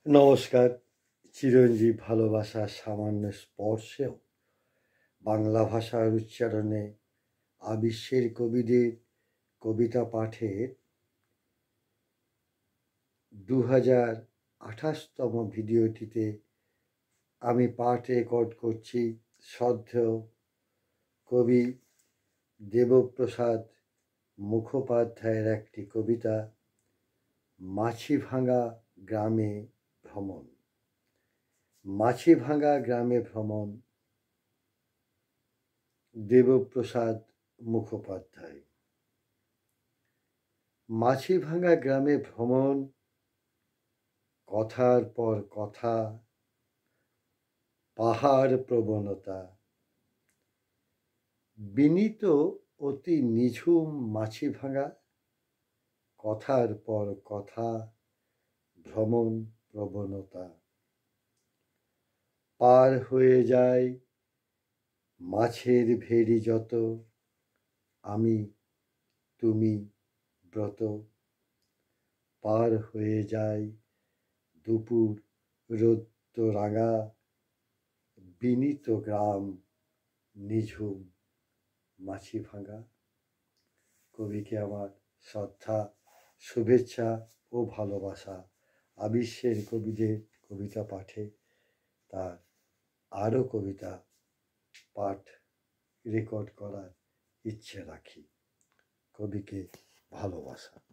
নমস্কার। চিরঞ্জীব ভালোবাসার সামান্য স্পর্শেও বাংলা ভাষার উচ্চারণে আবিশ্বের কবিদের কবিতা পাঠের 2028তম ভিডিওটিতে আমি পাঠ রেকর্ড করছি শ্রদ্ধেয় কবি দেবপ্রসাদ মুখোপাধ্যায়ের একটি কবিতা মাছিভাঙা গ্রামে ভ্রমণ। মাছিভাঙা গ্রামে ভ্রমণ, দেবপ্রসাদ মুখোপাধ্যায়। মাছিভাঙা গ্রামে ভ্রমণ, কথার পর কথা, পাহাড় প্রবণতা, বিনীত অতি নিঝুম মাছিভাঙা, কথার পর কথা, ভ্রমণ প্রবণতা। পার হয়ে যায় মাছের ভেড়ি যত, আমি তুমি ব্রত। পার হয়ে যায় দুপুর রৌদ্র রাঙা, বিনীত গ্রাম নিঝুম মাছিভাঙা। কবিকে আমার শ্রদ্ধা, শুভেচ্ছা ও ভালোবাসা। আবিশ্বের কবিদের কবিতা পাঠে তার আরও কবিতা পাঠ রেকর্ড করার ইচ্ছে রাখি। কবিকে ভালোবাসা।